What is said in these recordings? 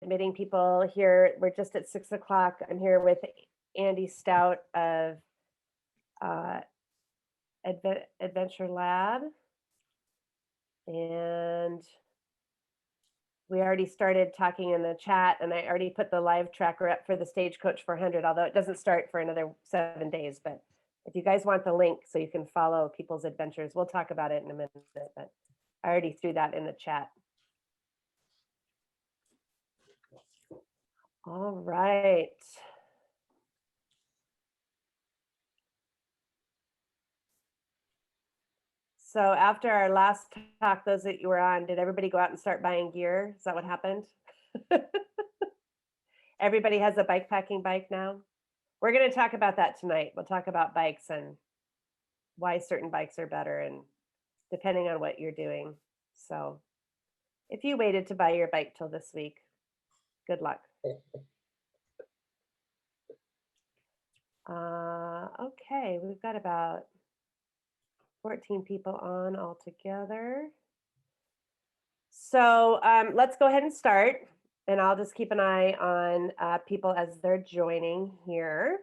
admitting people here. We're just at 6 o'clock. I'm here with Andy Stout of Adventure Lab. And we already started talking in the chat, and I already put the live tracker up for the Stagecoach 400, although it doesn't start for another 7 days. But if you guys want the link so you can follow people's adventures, we'll talk about it in a minute, but I already threw that in the chat. All right. So after our last talk, those that you were on, did everybody go out and start buying gear? Is that what happened? Everybody has a bike packing bike now. We're going to talk about that tonight. We'll talk about bikes and why certain bikes are better and depending on what you're doing. So if you waited to buy your bike till this week, good luck. Okay, we've got about 14 people on altogether. So let's go ahead and start, and I'll just keep an eye on people as they're joining here.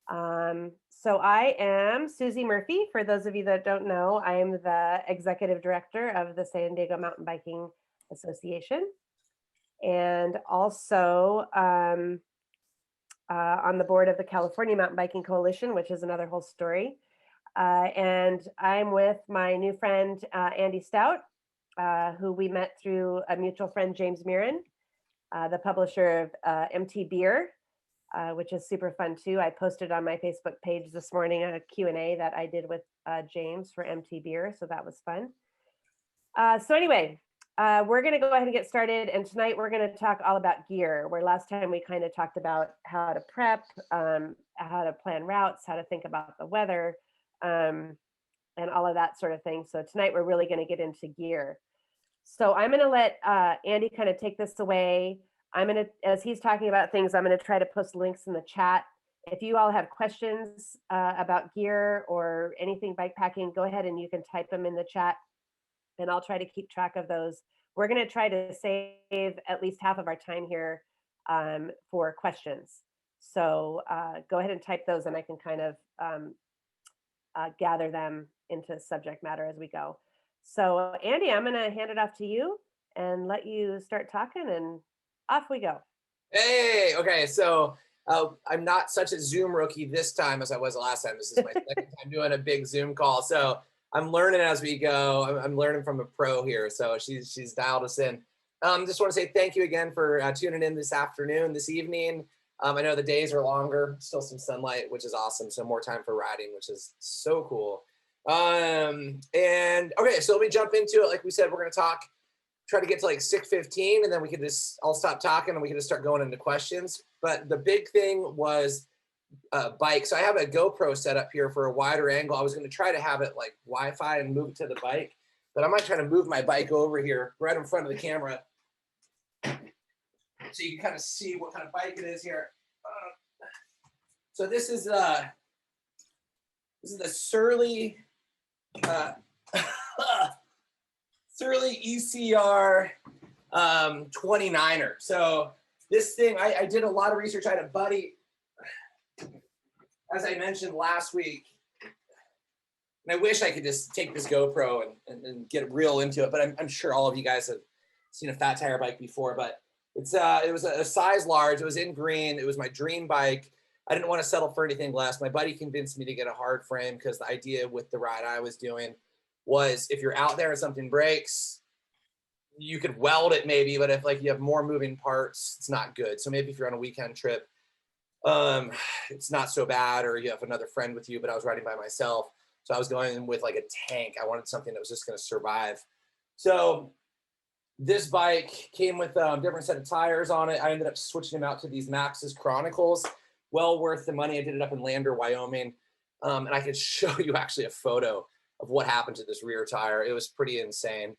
So I am Susie Murphy. For those of you that don't know, I am the executive director of the San Diego Mountain Biking Association, and also on the board of the California Mountain Biking Coalition, which is another whole story. And I'm with my new friend, Andy Stout, who we met through a mutual friend, James Mirren, the publisher of MT Beer, which is super fun too. I posted on my Facebook page this morning a Q&A that I did with James for MT Beer, so that was fun. So anyway, we're going to go ahead and get started, and tonight we're going to talk all about gear, where last time we kind of talked about how to prep, how to plan routes, how to think about the weather, and all of that sort of thing. So tonight we're really going to get into gear. So I'm going to let Andy kind of take this away. I'm going to, as he's talking about things, I'm going to try to post links in the chat. If you all have questions about gear or anything bike packing, go ahead and you can type them in the chat, and I'll try to keep track of those. We're going to try to save at least half of our time here for questions. So go ahead and type those, and I can kind of gather them into subject matter as we go. So Andy, I'm going to hand it off to you and let you start talking, and off we go. Hey, okay, so I'm not such a Zoom rookie this time as I was the last time. This is my second time doing a big Zoom call, so I'm learning as we go. I'm learning from a pro here, so she's dialed us in. Just want to say thank you again for tuning in this afternoon, this evening. I know the days are longer, still some sunlight, which is awesome, so more time for riding, which is so cool. And okay, so let me jump into it. Like we said, we're going to try to get to like 6:15, and then I'll stop talking and we can just start going into questions. But the big thing was bike. So I have a GoPro set up here for a wider angle. I was going to try to have it like Wi-Fi and move it to the bike, but I might try to move my bike over here right in front of the camera so you can kind of see what kind of bike it is here. So this is the Surly Surly ECR 29er. So this thing, I did a lot of research. I had a buddy, as I mentioned last week, and I wish I could just take this GoPro and get real into it, but I'm sure all of you guys have seen a fat tire bike before, but it was a size large. It was in green. It was my dream bike. I didn't want to settle for anything less. My buddy convinced me to get a hard frame because the idea with the ride I was doing was if you're out there and something breaks, you could weld it maybe, but if like you have more moving parts, it's not good. So maybe if you're on a weekend trip, it's not so bad, or you have another friend with you, but I was riding by myself. So I was going with like a tank. I wanted something that was just going to survive. So this bike came with a different set of tires on it. I ended up switching them out to these Maxxis Chronicles. Well worth the money. I did it up in Lander, Wyoming. And I could show you actually a photo of what happened to this rear tire. It was pretty insane.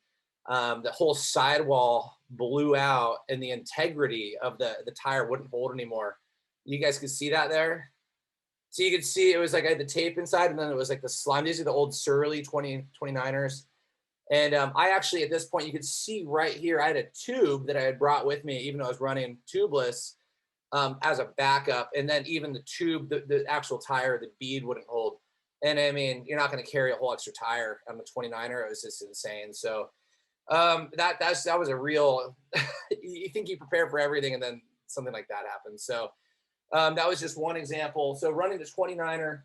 The whole sidewall blew out and the integrity of the tire wouldn't hold anymore. You guys could see that there. So you could see it was like I had the tape inside, and then it was like the slime. These are the old Surly 29ers. And I actually, at this point, you could see right here, I had a tube that I had brought with me, even though I was running tubeless, as a backup. And then even the tube, the actual tire, the bead wouldn't hold. And I mean, you're not going to carry a whole extra tire on the 29er. It was just insane. So that was a real, you think you prepare for everything and then something like that happens. So that was just one example. So running the 29er,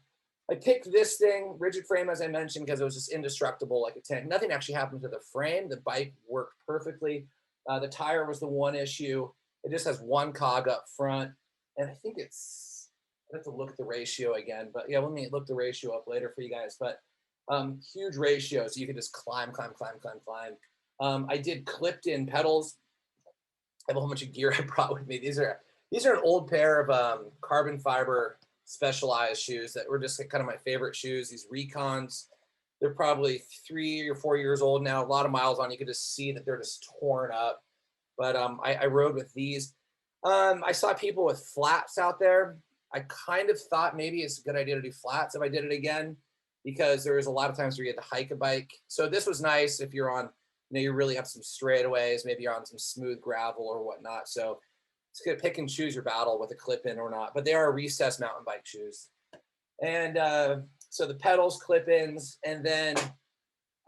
I picked this thing, rigid frame, as I mentioned, because it was just indestructible like a tank. Nothing actually happened to the frame. The bike worked perfectly. The tire was the one issue. It just has one cog up front. And I think I have to look at the ratio again. But yeah, let me look the ratio up later for you guys. But huge ratio. So you can just climb. I did clipped in pedals. I have a whole bunch of gear I brought with me. These are an old pair of carbon fiber Specialized shoes that were just kind of my favorite shoes. These Recons, they're probably 3 or 4 years old now, a lot of miles on. You could just see that they're just torn up. But I rode with these. I saw people with flats out there. I kind of thought maybe it's a good idea to do flats if I did it again, because there was a lot of times where you had to hike a bike. So this was nice if you're on, you really have some straightaways, maybe you're on some smooth gravel or whatnot. So it's going to pick and choose your battle with a clip in or not, but they are recessed mountain bike shoes. And so the pedals, clip ins, and then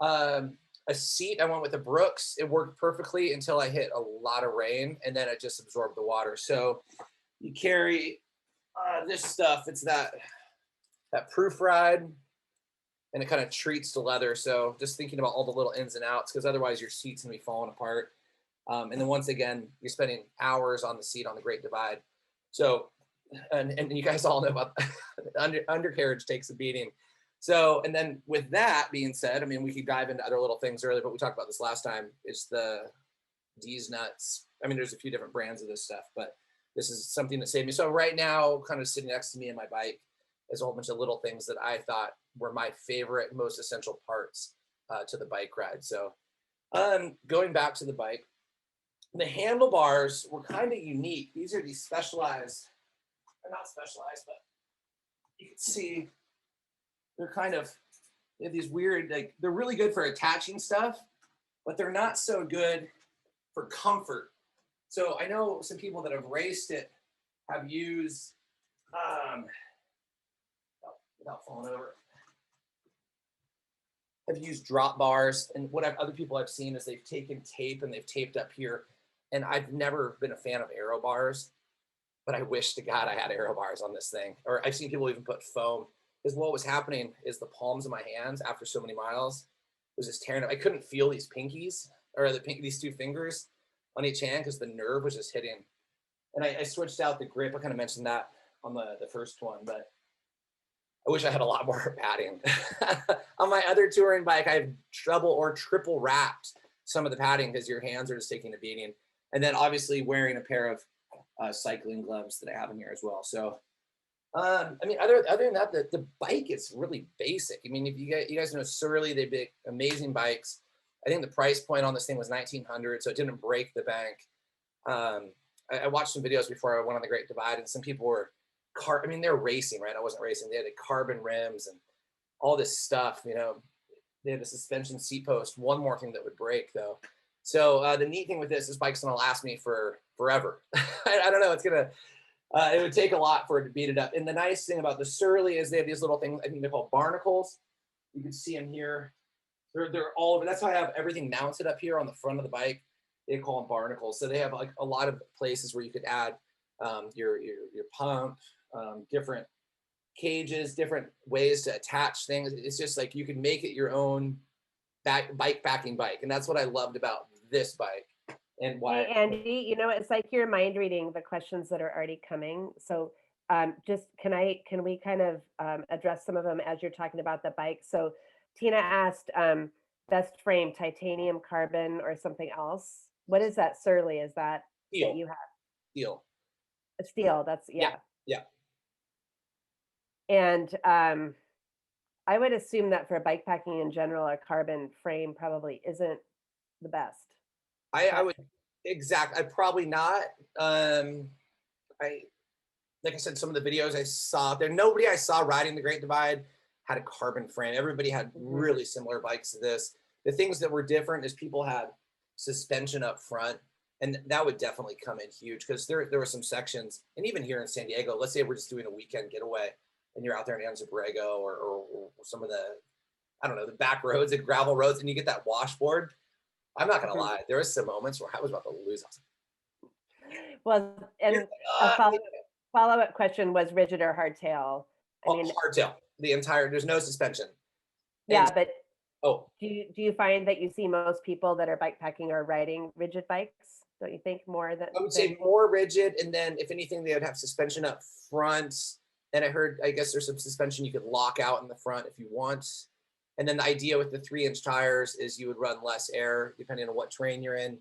a seat. I went with the Brooks. It worked perfectly until I hit a lot of rain, and then it just absorbed the water. So you carry this stuff. It's that proof ride, and it kind of treats the leather. So just thinking about all the little ins and outs, because otherwise your seat's gonna be falling apart. And then once again, you're spending hours on the seat on the Great Divide. So, and you guys all know about undercarriage takes a beating. So, and then with that being said, I mean, we could dive into other little things earlier, but we talked about this last time. It's the D's nuts. I mean, there's a few different brands of this stuff, but this is something that saved me. So right now, kind of sitting next to me in my bike is a whole bunch of little things that I thought were my favorite, most essential parts to the bike ride. So going back to the bike, the handlebars were kind of unique. These are these specialized, they're not specialized, but you can see they're kind of, they have these weird, like, they're really good for attaching stuff, but they're not so good for comfort. So I know some people that have raced it have used, without falling over, have used drop bars. And what other people I've seen is they've taken tape and they've taped up here. And I've never been a fan of aero bars, but I wish to God I had aero bars on this thing. Or I've seen people even put foam. Because what was happening is the palms of my hands after so many miles was just tearing up. I couldn't feel these pinkies or these two fingers on each hand because the nerve was just hitting. And I switched out the grip. I kind of mentioned that on the first one, but I wish I had a lot more padding. On my other touring bike, I have double or triple wrapped some of the padding because your hands are just taking a beating. And then obviously wearing a pair of cycling gloves that I have in here as well. So, I mean, other than that, the bike is really basic. I mean, if you guys know Surly, they make amazing bikes. I think the price point on this thing was $1,900, so it didn't break the bank. I watched some videos before I went on the Great Divide, and some people were, I mean, they're racing, right? I wasn't racing. They had the carbon rims and all this stuff, you know. They had a suspension seat post. One more thing that would break, though. So the neat thing with this bike's gonna last me for forever. I don't know. It's gonna. It would take a lot for it to beat it up. And the nice thing about the Surly is they have these little things. I think they're called barnacles. You can see them here. They're all over. That's why I have everything mounted up here on the front of the bike. They call them barnacles. So they have like a lot of places where you could add your pump, different cages, different ways to attach things. It's just like you can make it your own bike packing bike, and that's what I loved about this bike and why. Hey, Andy, you know, it's like you're mind reading the questions that are already coming. So just can we kind of address some of them as you're talking about the bike? So Tina asked, best frame, titanium, carbon, or something else? What is that Surly? Is that Steel. you have? Steel. Steel, that's, yeah. Yeah. And I would assume that for bike packing in general, a carbon frame probably isn't the best. I would I probably not. Like I said, some of the videos I saw there, nobody I saw riding the Great Divide had a carbon frame. Everybody had really similar bikes to this. The things that were different is people had suspension up front, and that would definitely come in huge because there were some sections, and even here in San Diego, let's say we're just doing a weekend getaway, and you're out there in unsupported or some of the, I don't know, the back roads, the gravel roads, and you get that washboard. I'm not gonna Mhm. lie, there was some moments where I was about to lose. Well, You're and like, a yeah. follow-up question was rigid or hardtail. I Oh, mean, hardtail. The entire, there's no suspension. And yeah, but oh, do you find that you see most people that are bike packing are riding rigid bikes? Don't you think more than I would say than more rigid, and then if anything, they would have suspension up front. And I heard, I guess there's some suspension you could lock out in the front if you want. And then the idea with the 3-inch tires is you would run less air depending on what terrain you're in.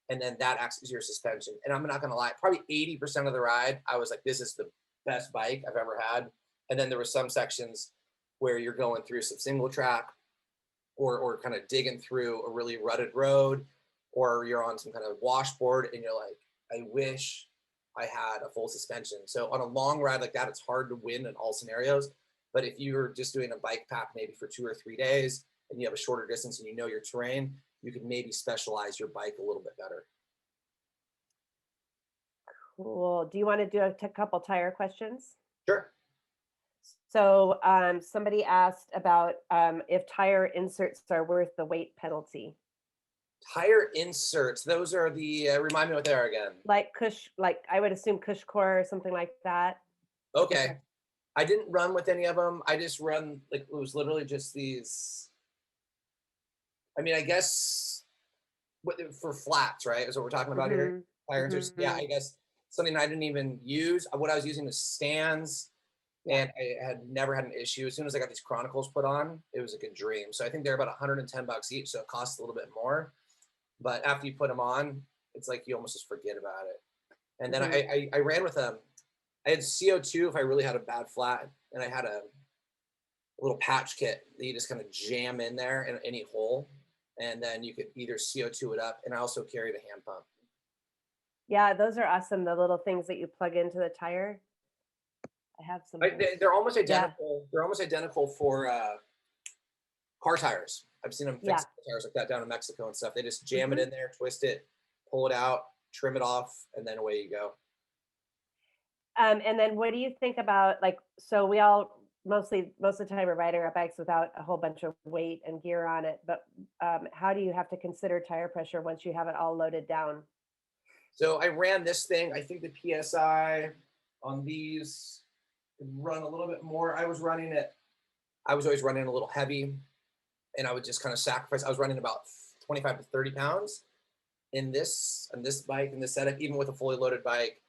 And then that acts as your suspension. And I'm not gonna lie, probably 80% of the ride, I was like, this is the best bike I've ever had. And then there were some sections where you're going through some single track or kind of digging through a really rutted road, or you're on some kind of washboard and you're like, I wish I had a full suspension. So on a long ride like that, it's hard to win in all scenarios. But if you're just doing a bike pack maybe for 2 or 3 days and you have a shorter distance and you know your terrain, you can maybe specialize your bike a little bit better. cool. Do you want to do a couple tire questions? Sure. So somebody asked about if tire inserts are worth the weight penalty. Tire inserts. Those are the, remind me what they are again. Like I would assume Cushcore or something like that. I think Okay. I didn't run with any of them. I just run, like, it was literally just these, I mean, I guess for flats, right? Is what we're talking about here. Tire inserts. Yeah, Mhm. I guess something I didn't even use. What I was using was stands, Yeah. and I had never had an issue. As soon as I got these Chronicles put on, it was like a dream. So I think they're about $110 each, so it costs a little bit more. But after you put them on, it's like you almost just forget about it. And then Mhm. I ran with them. I had CO2 if I really had a bad flat, and I had a little patch kit that you just kind of jam in there in any hole, and then you could either CO2 it up. And I also carried a hand pump. Yeah, those are awesome. The little things that you plug into the tire. I have some of those. They're almost Yeah. identical. They're almost identical for car tires. I've seen them fix Yeah. tires like that down in Mexico and stuff. They just jam it Mhm. in there, twist it, pull it out, trim it off, and then away you go. And then what do you think about like so we all most of the time are riding our bikes without a whole bunch of weight and gear on it, but how do you have to consider tire pressure once you have it all loaded down? So I ran this thing. I think the PSI on these could run a little bit more. I was running it. I was always running a little heavy, and I would just kind of sacrifice. I was running about 25 to 30 pounds in this bike in this setup, even with a fully loaded bike.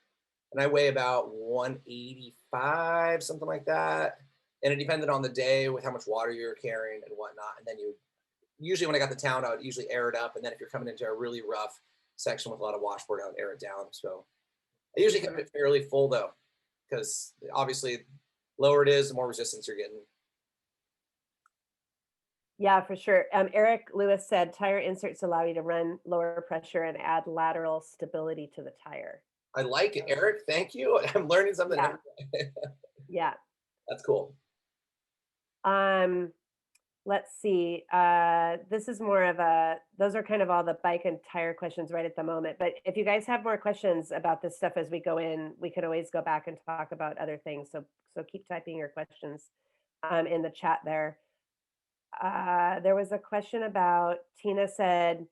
And I weigh about 185, something like that. And it depended on the day with how much water you're carrying and whatnot. And then you usually when I got to town, I would usually air it up. And then if you're coming into a really rough section with a lot of washboard, I would air it down. So I usually kept Mhm. it fairly full though, because obviously lower it is, the more resistance you're getting. Yeah, for sure. Eric Lewis said tire inserts allow you to run lower pressure and add lateral stability to the tire. I like it, So, Eric. Thank you. I'm learning something yeah, every day. yeah. That's cool. Um, let's see. This is more of a, those are kind of all the bike and tire questions right at the moment. But if you guys have more questions about this stuff as we go in, we can always go back and talk about other things. So keep typing your questions in the chat there. There was a question about Tina said,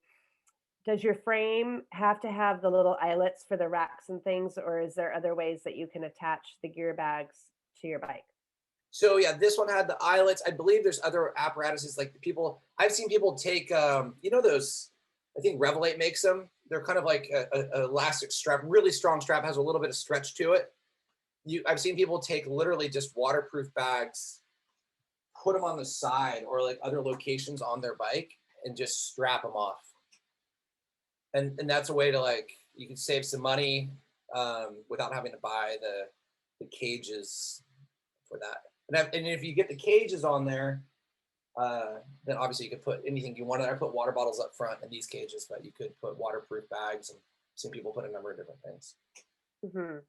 does your frame have to have the little eyelets for the racks and things, or is there other ways that you can attach the gear bags to your bike? So yeah, this one had the eyelets. I believe there's other apparatuses like the people. I've seen people take, you know, those. I think Revelate makes them. They're kind of like a elastic strap, really strong strap, has a little bit of stretch to it. I've seen people take literally just waterproof bags, put them on the side or like other locations on their bike, and just strap them off. And that's a way to like you can save some money without having to buy the cages for that. And if you get the cages on there, then obviously you could put anything you want. I put water bottles up front in these cages, but you could put waterproof bags, and some people put a number of different things. Mhm.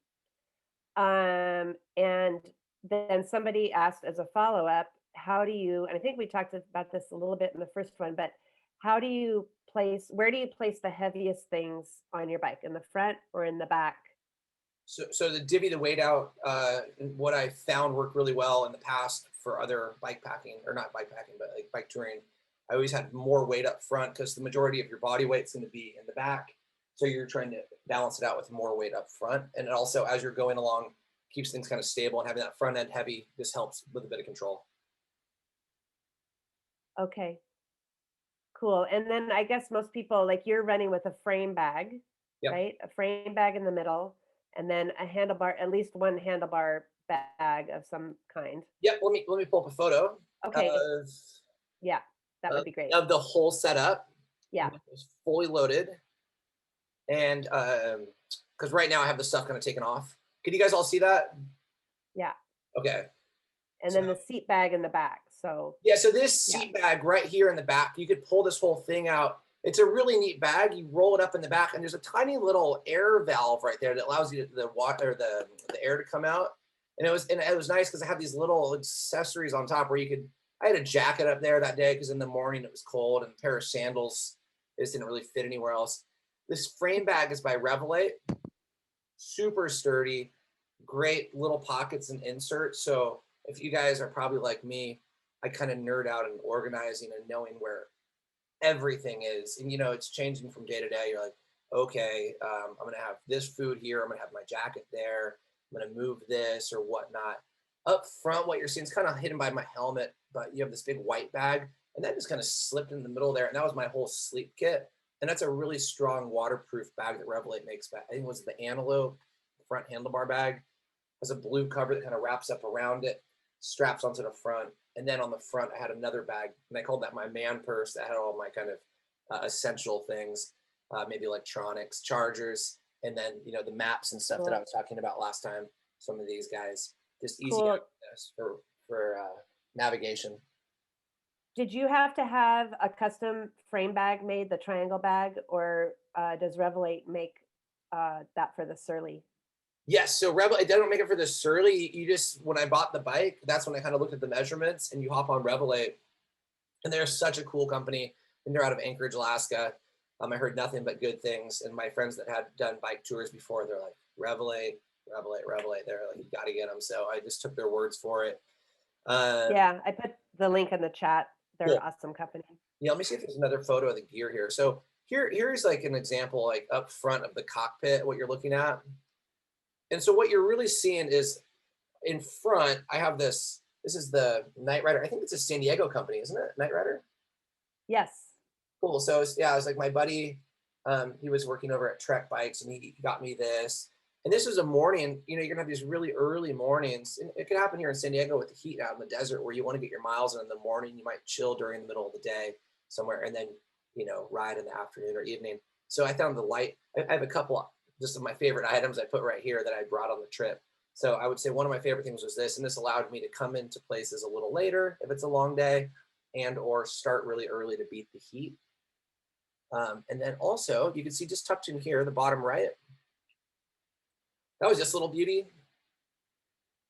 And then somebody asked as a follow-up, how do you, and I think we talked about this a little bit in the first one, but how do you where do you place the heaviest things on your bike, in the front or in the back? So the divvy the weight out, what I found worked really well in the past for other bike packing, or not bike packing, but like bike touring. I always had more weight up front because the majority of your body weight is going to be in the back. So you're trying to balance it out with more weight up front. And it also, as you're going along, keeps things kind of stable, and having that front end heavy just helps with a bit of control. Okay, cool. And then I guess most people, like you're running with a frame bag, Yep. right? A frame bag in the middle, and then a handlebar, at least one handlebar bag of some kind. Yep. Let me pull up a photo Okay, of yeah, that would be great. of the whole setup. Yeah, It's fully loaded, and because right now I have the stuff kind of taken off. Can you guys all see that? yeah. Okay. And So then the seat bag in the back. So yeah, so this yeah. seat bag right here in the back, you could pull this whole thing out. It's a really neat bag. You roll it up in the back, and there's a tiny little air valve right there that allows you the water, the air to come out. And it was nice because I have these little accessories on top where you could. I had a jacket up there that day because in the morning it was cold, and a pair of sandals. It just didn't really fit anywhere else. This frame bag is by Revelate, super sturdy, great little pockets and inserts. So if you guys are probably like me, I kind of nerd out in organizing and knowing where everything is. And it's changing from day to day. You're like, okay, I'm gonna have this food here. I'm gonna have my jacket there. I'm gonna move this or whatnot. Up front, what you're seeing is kind of hidden by my helmet, but you have this big white bag, and that just kind of slipped in the middle there. And that was my whole sleep kit. And that's a really strong waterproof bag that Revelate makes. Back, I think it was the Antelope front handlebar bag. Has a blue cover that kind of wraps up around it, straps onto the front. And then on the front, I had another bag, and I called that my man purse that had all my kind of essential things, maybe electronics, chargers, and then, the maps and stuff that I Cool. was talking about last time. Some of these guys, just easy Cool. access for navigation. Did you have to have a custom frame bag made, the triangle bag, or does Revelate make that for the Surly? Yes, so Rebel, it doesn't make it for the Surly. You just, when I bought the bike, that's when I kind of looked at the measurements, and you hop on Revelate, and they're such a cool company, and they're out of Anchorage, Alaska. I heard nothing but good things, and my friends that had done bike tours before, they're like, Revelate, Revelate, Revelate. They're like, you got to get them. So I just took their words for it. Yeah, I put the link in the chat. They're an Cool. awesome company. Yeah, let me see if there's another photo of the gear here. So here's like an example, like up front of the cockpit, what you're looking at. And so what you're really seeing is in front, I have this. This is the Night Rider. I think it's a San Diego company, isn't it? Night Rider. Yes. Cool. So yeah, I was like my buddy. He was working over at Trek Bikes, and he got me this. And this was a morning. You're gonna have these really early mornings, and it could happen here in San Diego with the heat out in the desert, where you want to get your miles in the morning. You might chill during the middle of the day somewhere, and then ride in the afternoon or evening. So I found the light. I have a couple just of my favorite items I put right here that I brought on the trip. So I would say one of my favorite things was this, and this allowed me to come into places a little later if it's a long day, and or start really early to beat the heat. And then also you can see just tucked in here, the bottom right, that was just little beauty.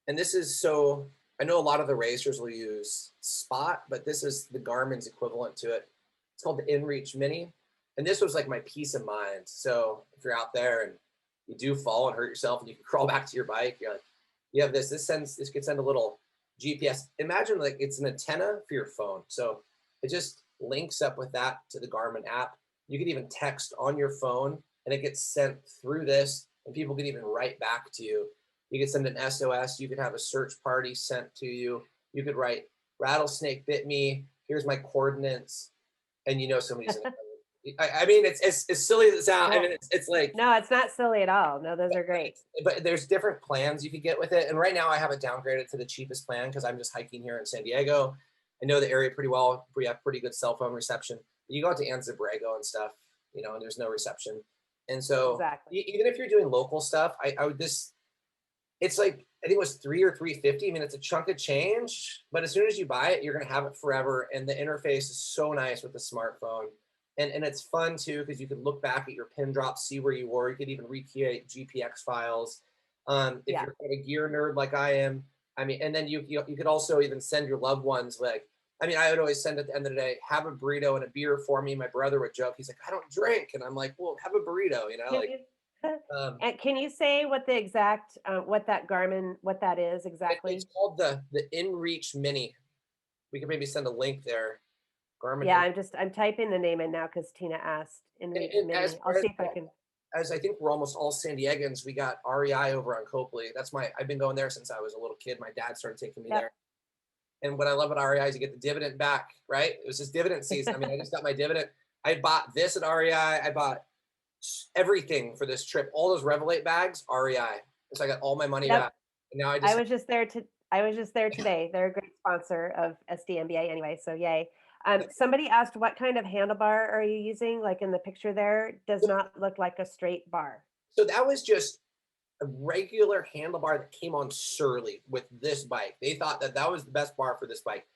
And this is, so I know a lot of the racers will use Spot, but this is the Garmin's equivalent to it. It's called the InReach Mini. And this was like my peace of mind. So if you're out there and you do fall and hurt yourself and you can crawl back to your bike, you're like, you have this could send a little GPS. Imagine like it's an antenna for your phone. So it just links up with that to the Garmin app. You can even text on your phone, and it gets sent through this, and people can even write back to you. You could send an SOS. You could have a search party sent to you. You could write, rattlesnake bit me. Here's my coordinates. And somebody's in it. I mean, it's as silly as it sounds. I mean, it's like, no, it's not silly at all. No, those are great. But there's different plans you could get with it. And right now I have it downgraded to the cheapest plan because I'm just hiking here in San Diego. I know the area pretty well. We have pretty good cell phone reception. You go out to Anzabrego and stuff, and there's no reception. And so Exactly. even if you're doing local stuff, I would it's like, I think it was $300 or $350. I mean, it's a chunk of change, but as soon as you buy it, you're going to have it forever. And the interface is so nice with the smartphone. And it's fun too, because you can look back at your pin drops, see where you were. You could even recreate GPX files. If you're a gear nerd like I am, I mean, and then you could also even send your loved ones like, I mean, I would always send at the end of the day, have a burrito and a beer for me. My brother would joke. He's like, I don't drink. And I'm like, well, have a burrito, Can like, you um, and can you say what the exact what that Garmin what that is it's exactly? called the InReach Mini. We can maybe send a link there. Garmin Yeah, In, I'm typing the name in now because Tina asked InReach as, Mini. I'll see if I can. as I think we're almost all San Diegans, we got REI over on Copley. I've been going there since I was a little kid. My dad started taking me there. Yep. And what I love about REI is you get the dividend back, right? It was just dividend season. I mean, I just got my dividend. I bought this at REI. I bought everything for this trip. All those Revelate bags, REI. So I got all my money Yep. back. And now I was just there to I was just there today. They're a great sponsor of SDMBA anyway, so yay. Somebody asked what kind of handlebar are you using? Like in the picture there, does not look like a straight bar. so that was just a regular handlebar that came on Surly with this bike. They thought that that was the best bar for this bike.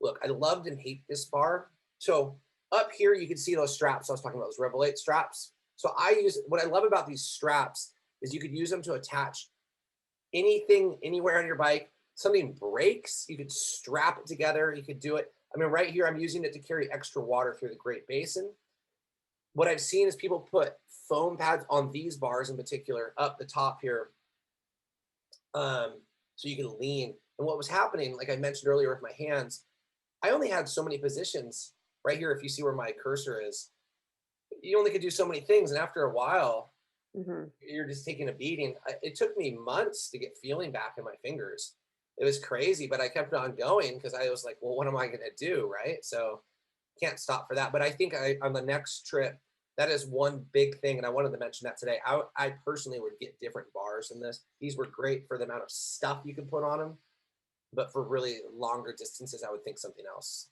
Look, I loved and hate this bar. So up here, you can see those straps. I was talking about those Revelate straps. So what I love about these straps is you could use them to attach anything anywhere on your bike. Something breaks, you could strap it together. You could do it. I mean, right here, I'm using it to carry extra water through the Great Basin. What I've seen is people put foam pads on these bars in particular up the top here, so you can lean. And what was happening, like I mentioned earlier with my hands, I only had so many positions right here. If you see where my cursor is, you only could do so many things. And after a while, Mhm. you're just taking a beating. It took me months to get feeling back in my fingers. It was crazy, but I kept on going because I was like, well, what am I going to do? Right. So can't stop for that. But I think on the next trip, that is one big thing. And I wanted to mention that today. I personally would get different bars in this. These were great for the amount of stuff you can put on them. But for really longer distances, I would think something else.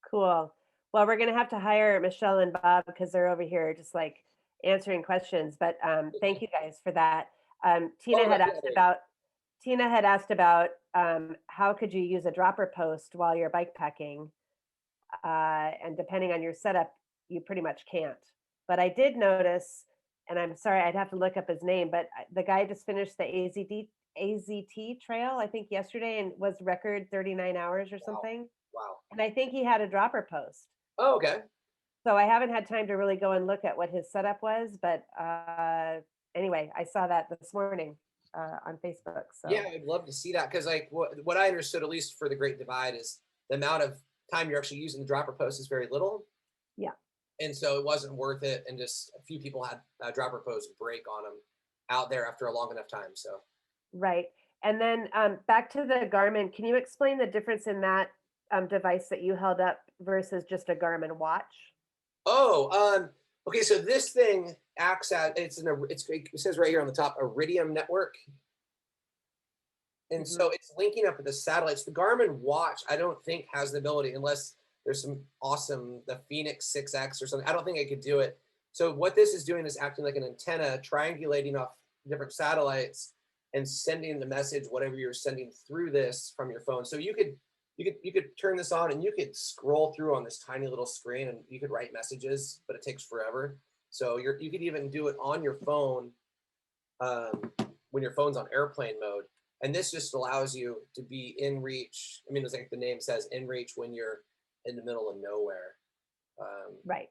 Cool. Well, we're gonna have to hire Michelle and Bob because they're over here just like answering questions. But thank you guys for that. Oh, yeah, there you go. Tina had asked about how could you use a dropper post while you're bike packing, and depending on your setup, you pretty much can't. But I did notice, and I'm sorry, I'd have to look up his name, but the guy just finished the AZT trail, I think yesterday, and was record 39 hours or Wow. something. Wow. And I think he had a dropper post. Oh, okay. So I haven't had time to really go and look at what his setup was, but anyway, I saw that this morning on Facebook. Yeah, So I'd love to see that because, like, what I understood, at least for the Great Divide, is the amount of time you're actually using the dropper post is very little, yeah, and so it wasn't worth it. And just a few people had dropper post break on them out there after a long enough time. So, right. And then back to the Garmin, can you explain the difference in that device that you held up versus just a Garmin watch? okay. So this thing acts as it says right here on the top, Iridium network. And Hmm. so it's linking up with the satellites. The Garmin watch, I don't think has the ability unless there's some awesome, the Phoenix 6X or something. I don't think I could do it. So what this is doing is acting like an antenna, triangulating off different satellites and sending the message, whatever you're sending through this from your phone. So you could turn this on and you could scroll through on this tiny little screen and you could write messages, but it takes forever. So you could even do it on your phone, when your phone's on airplane mode. And this just allows you to be in reach. I mean, it's like the name says, in reach when you're in the middle of nowhere. Um, Right.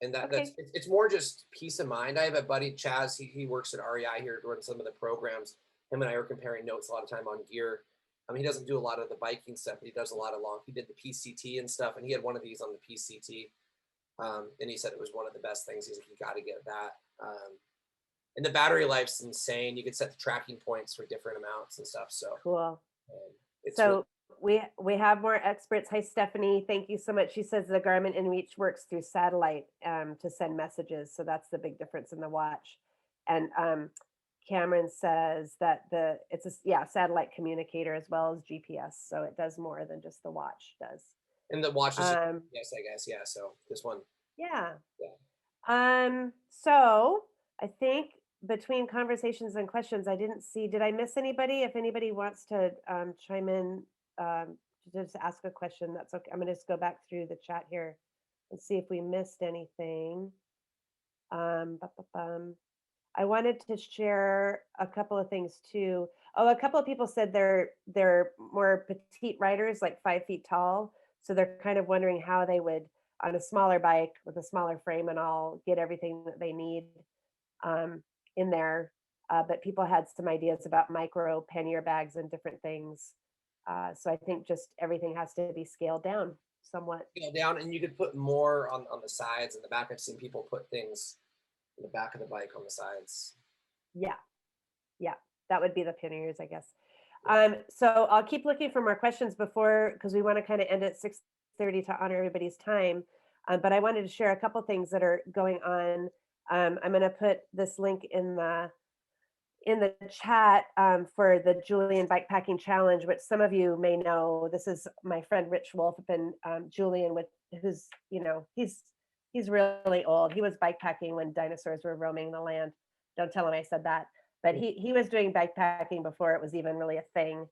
and that's Okay. it's more just peace of mind. I have a buddy, Chaz. He works at REI here doing some of the programs. Him and I were comparing notes a lot of time on gear. I mean, he doesn't do a lot of the biking stuff, but he does a lot of long. He did the PCT and stuff, and he had one of these on the PCT. And he said it was one of the best things. He's like, you got to get that. And the battery life's insane. You can set the tracking points for different amounts and stuff. So Cool. it's really So we have more experts. Hi, Stephanie. Thank you so much. She says the Garmin InReach works through satellite to send messages. So that's the big difference in the watch. And Cameron says that it's a satellite communicator as well as GPS. So it does more than just the watch does. and the watch is just, Um, yes, I guess, yeah. So this one, yeah. yeah. So I think between conversations and questions, I didn't see, did I miss anybody? If anybody wants to chime in to just ask a question, that's okay. I'm gonna just go back through the chat here and see if we missed anything. Bum. I wanted to share a couple of things too. Oh, a couple of people said they're more petite riders, like 5 feet tall. So they're kind of wondering how they would on a smaller bike with a smaller frame and all get everything that they need um, in there. But people had some ideas about micro pannier bags and different things. So I think just everything has to be scaled down somewhat. You know, down, and you could put more on the sides and the back. I've seen people put things in the back of the bike on the sides. Yeah, yeah, that would be the panniers, I guess. Yeah. So I'll keep looking for more questions before because we want to kind of end at 6:30 to honor everybody's time. But I wanted to share a couple things that are going on. I'm going to put this link in the chat for the Julian Bikepacking Challenge, which some of you may know. This is my friend Rich Wolf and Julian, with who's he's really old. He was bikepacking when dinosaurs were roaming the land. Don't tell him I said that. But he was doing bikepacking before it was even really a thing.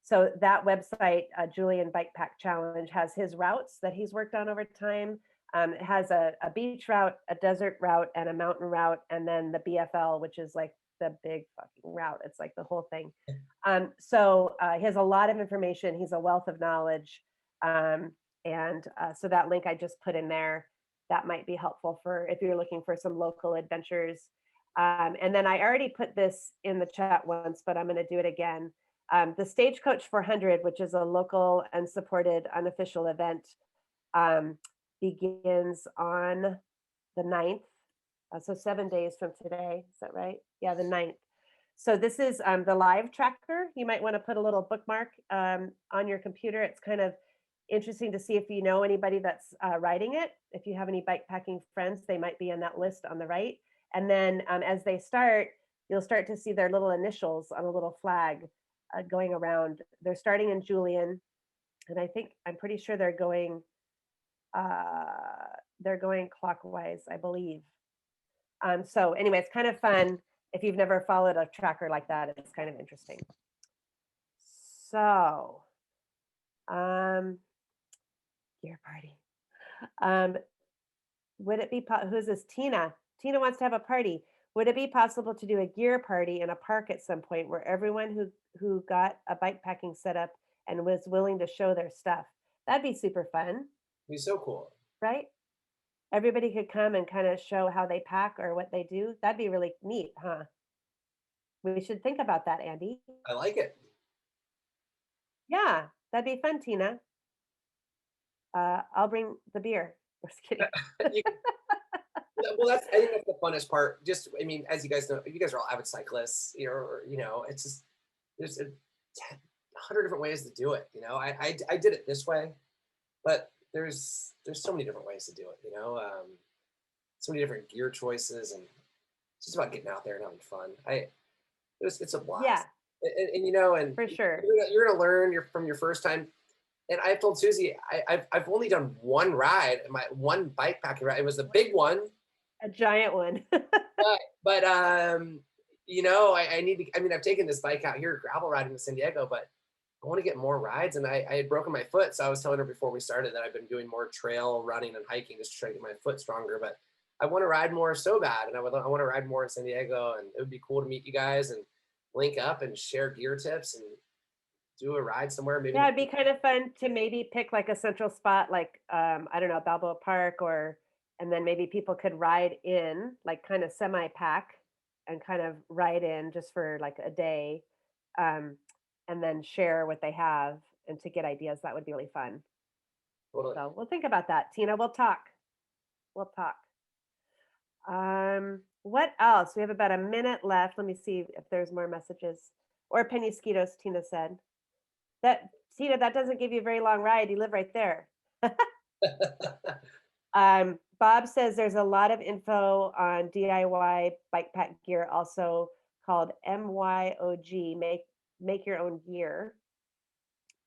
So that website, Julian Bikepack Challenge, has his routes that he's worked on over time. It has a beach route, a desert route, and a mountain route, and then the BFL, which is like the big fucking route. It's like the whole thing. So he has a lot of information. He's a wealth of knowledge. So that link I just put in there, that might be helpful for if you're looking for some local adventures. And then I already put this in the chat once, but I'm going to do it again. The Stagecoach 400, which is a local and supported unofficial event, begins on the 9th. So 7 days from today. Is that right? Yeah, the 9th. So this is the live tracker. You might want to put a little bookmark on your computer. It's kind of interesting to see if you know anybody that's riding it. If you have any bikepacking friends, they might be on that list on the right. And then as they start, you'll start to see their little initials on a little flag going around. They're starting in Julian, and I'm pretty sure they're going clockwise, I believe. So anyway, it's kind of fun. If you've never followed a tracker like that, it's kind of interesting. So, gear party. Would it be, who's this? Tina. Tina wants to have a party. Would it be possible to do a gear party in a park at some point where everyone who got a bike packing setup and was willing to show their stuff? That'd be super fun. It'd be so cool. Right? Everybody could come and kind of show how they pack or what they do. That'd be really neat, huh? We should think about that, Andy. I like it. Yeah, that'd be fun, Tina. I'll bring the beer. Just kidding. Well, I think that's the funnest part. Just, I mean, as you guys know, you guys are all avid cyclists, it's just, there's 100 different ways to do it. I did it this way, but there's so many different ways to do it, so many different gear choices, and it's just about getting out there and having fun. It's a blast. Yeah. And for sure, you're gonna learn from your first time. And I've told Susie, I've only done one ride, one bikepacking ride. It was the big one, a giant one. but I need to. I mean, I've taken this bike out here gravel riding to San Diego, but I want to get more rides. And I had broken my foot, so I was telling her before we started that I've been doing more trail running and hiking just to try to get my foot stronger. But I want to ride more so bad, and I want to ride more in San Diego, and it would be cool to meet you guys and link up and share gear tips and do a ride somewhere. Maybe. Yeah, it'd be kind of fun to maybe pick like a central spot, like I don't know, Balboa Park, and then maybe people could ride in, like kind of semi-pack and kind of ride in just for like a day, and then share what they have and to get ideas. That would be really fun. Totally. So we'll think about that, Tina. We'll talk. What else? We have about a minute left. Let me see if there's more messages. Or Penasquitos, Tina said. Tina, that doesn't give you a very long ride. You live right there. Bob says there's a lot of info on DIY bike pack gear, also called MYOG, make your own gear.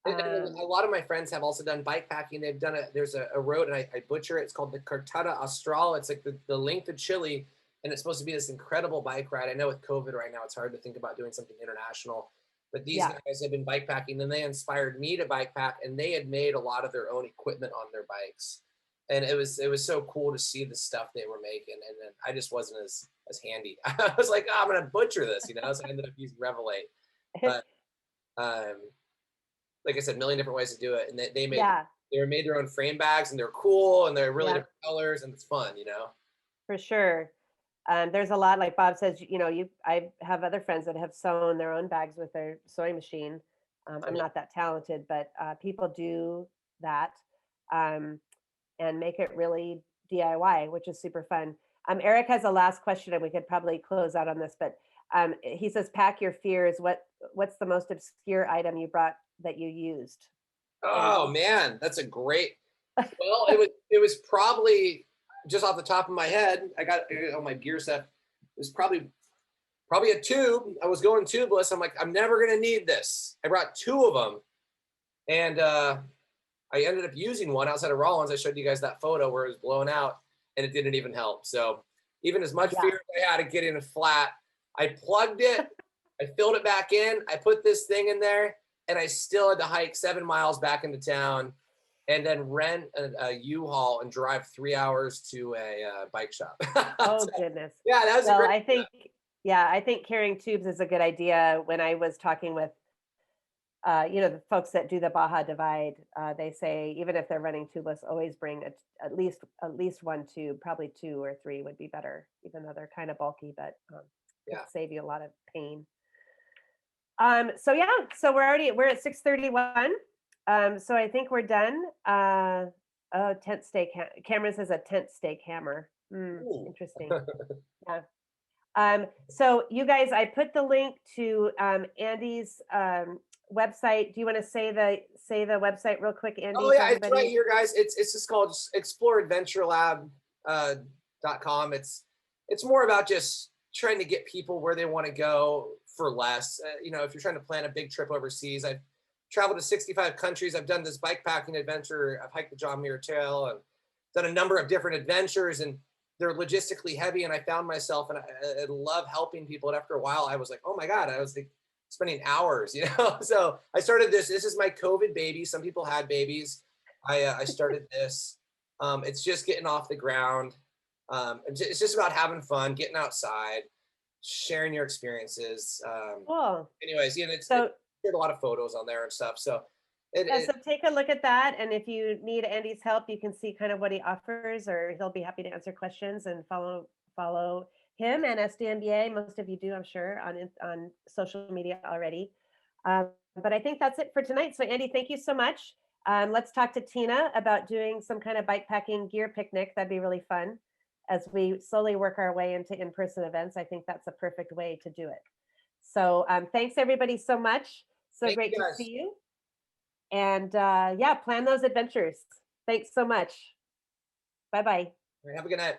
And a lot of my friends have also done bike packing. They've done there's a road, and I butcher it. It's called the Cartata Austral. It's like the length of Chile, and it's supposed to be this incredible bike ride. I know with COVID right now, it's hard to think about doing something international. But these guys have been bikepacking, and they inspired me to bike pack, and they had made a lot of their own equipment on their bikes. and it was so cool to see the stuff they were making, and then I just wasn't as handy. I was like, oh, I'm gonna butcher this, so I ended up using Revelate. But like I said, a million different ways to do it, and Yeah, they were made their own frame bags, and they're cool, and they're really yeah, different colors, and it's fun. for sure. There's a lot, like Bob says, I have other friends that have sewn their own bags with their sewing machine. I'm not that talented, but people do that. Um, and make it really DIY, which is super fun. Eric has a last question, and we could probably close out on this, but he says, "Pack your fears. What's the most obscure item you brought that you used?" Oh Andy. man, that's a great. Well, it was probably just off the top of my head. I got all my gear stuff. It was probably a tube. I was going tubeless. I'm like, I'm never gonna need this. I brought two of them, and I ended up using one outside of Rollins. I showed you guys that photo where it was blown out, and it didn't even help. So even as much Yeah. fear as I had to get in a flat, I plugged it, I filled it back in, I put this thing in there, and I still had to hike 7 miles back into town, and then rent a U-Haul and drive 3 hours to a bike shop. Oh So, goodness. yeah, that was a Well, great. I think carrying tubes is a good idea. When I was talking with the folks that do the Baja Divide, they say even if they're running tubeless, always bring at least one tube, probably two or three would be better, even though they're kind of bulky, but could Yeah. save you a lot of pain. So yeah, so we're at 6:31. So I think we're done. Oh, tent stake Cameron says a tent stake hammer. Ooh. Interesting. Yeah. So you guys, I put the link to Andy's website. Do you want to say the website real quick, Andy, Oh for yeah, it's right everybody? here, guys. It's just called exploreadventurelab.com. It's more about just trying to get people where they want to go for less. If you're trying to plan a big trip overseas, I've traveled to 65 countries. I've done this bike packing adventure. I've hiked the John Muir Trail and done a number of different adventures, and they're logistically heavy. And I found myself, and I love helping people. And after a while, I was like, oh my God, I was like spending hours. So I started this. This is my COVID baby. Some people had babies. I started this. It's just getting off the ground. It's just about having fun, getting outside, sharing your experiences. Cool. Anyways, So there's a lot of photos on there and stuff. So yeah, so take a look at that, and if you need Andy's help, you can see kind of what he offers, or he'll be happy to answer questions and follow him and SDMBA. Most of you do, I'm sure, on social media already. But I think that's it for tonight. So Andy, thank you so much. Let's talk to Tina about doing some kind of bike packing gear picnic. That'd be really fun as we slowly work our way into in-person events. I think that's a perfect way to do it. So thanks everybody so much. So thank great you to guys. see you. And yeah, plan those adventures. Thanks so much. Bye bye. All right, have a good night.